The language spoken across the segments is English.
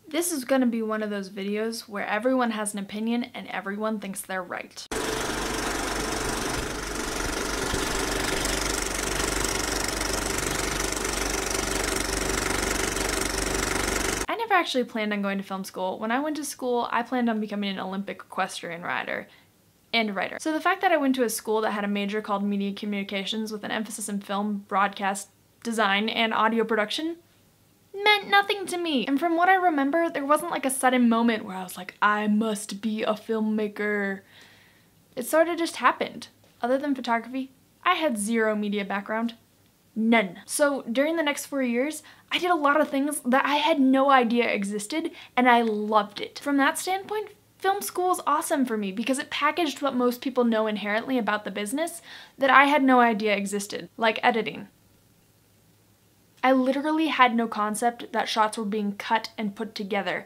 This is gonna be one of those videos where everyone has an opinion and everyone thinks they're right. I never actually planned on going to film school. When I went to school, I planned on becoming an Olympic equestrian rider and writer. So the fact that I went to a school that had a major called media communications with an emphasis in film, broadcast, design, and audio production meant nothing to me. And from what I remember, there wasn't like a sudden moment where I was like, I must be a filmmaker. It sort of just happened. Other than photography, I had zero media background. None. So during the next 4 years, I did a lot of things that I had no idea existed, and I loved it. From that standpoint, film school is awesome for me because it packaged what most people know inherently about the business that I had no idea existed, like editing. I literally had no concept that shots were being cut and put together.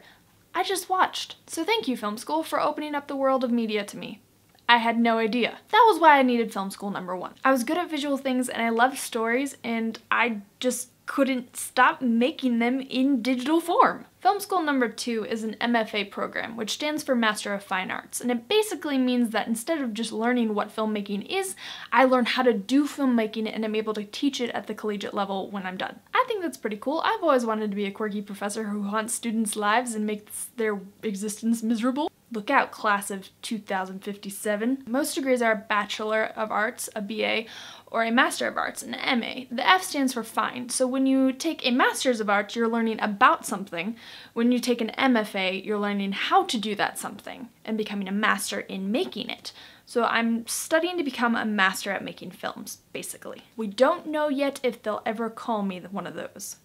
I just watched. So thank you, film school, for opening up the world of media to me. I had no idea. That was why I needed film school #1. I was good at visual things and I loved stories, and I just couldn't stop making them in digital form. Film school #2 is an MFA program, which stands for Master of Fine Arts, and it basically means that instead of just learning what filmmaking is, I learn how to do filmmaking and I'm able to teach it at the collegiate level when I'm done. I think that's pretty cool. I've always wanted to be a quirky professor who haunts students' lives and makes their existence miserable. Look out, class of 2057. Most degrees are a Bachelor of Arts, a BA, or a Master of Arts, an MA. The F stands for fine. So when you take a Master's of Arts, you're learning about something. When you take an MFA, you're learning how to do that something and becoming a master in making it. So I'm studying to become a master at making films, basically. We don't know yet if they'll ever call me one of those.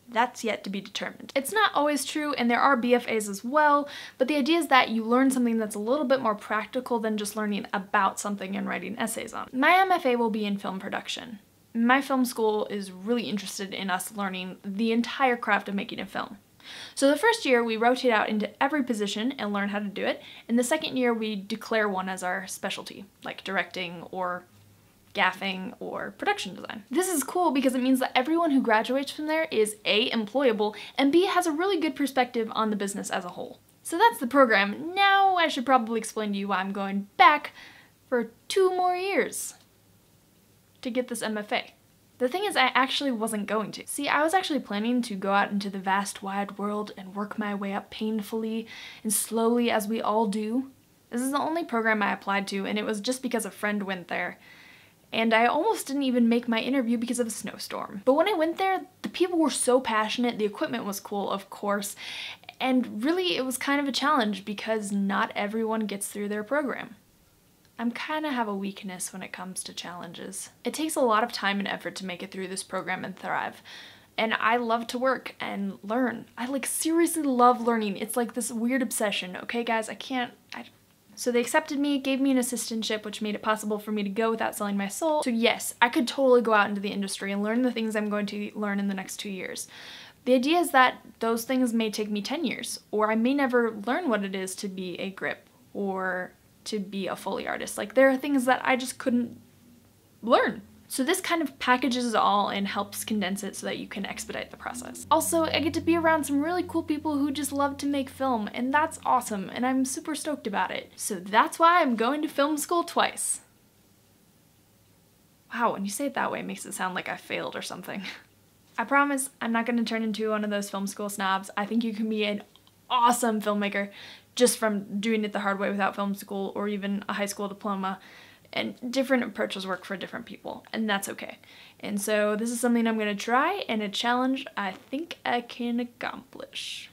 That's yet to be determined. It's not always true, and there are BFAs as well, but the idea is that you learn something that's a little bit more practical than just learning about something and writing essays on it. My MFA will be in film production. My film school is really interested in us learning the entire craft of making a film. So the first year we rotate out into every position and learn how to do it, and the second year we declare one as our specialty, like directing or gaffing or production design. This is cool because it means that everyone who graduates from there is A, employable, and B, has a really good perspective on the business as a whole. So that's the program. Now I should probably explain to you why I'm going back for 2 more years to get this MFA. The thing is, I actually wasn't going to. See, I was actually planning to go out into the vast wide world and work my way up painfully and slowly as we all do. This is the only program I applied to, and it was just because a friend went there. And I almost didn't even make my interview because of a snowstorm. But when I went there, the people were so passionate, the equipment was cool, of course, and really it was kind of a challenge because not everyone gets through their program. I kind of have a weakness when it comes to challenges. It takes a lot of time and effort to make it through this program and thrive. And I love to work and learn. I seriously love learning. It's like this weird obsession, okay guys? So they accepted me, gave me an assistantship, which made it possible for me to go without selling my soul. So yes, I could totally go out into the industry and learn the things I'm going to learn in the next 2 years. The idea is that those things may take me 10 years, or I may never learn what it is to be a grip or to be a Foley artist. Like, there are things that I just couldn't learn. So this kind of packages it all and helps condense it so that you can expedite the process. Also, I get to be around some really cool people who just love to make film, and that's awesome, and I'm super stoked about it. So that's why I'm going to film school twice. Wow, when you say it that way, it makes it sound like I failed or something. I promise I'm not going to turn into one of those film school snobs. I think you can be an awesome filmmaker just from doing it the hard way without film school or even a high school diploma. And different approaches work for different people, and that's okay. And so this is something I'm going to try, and a challenge I think I can accomplish.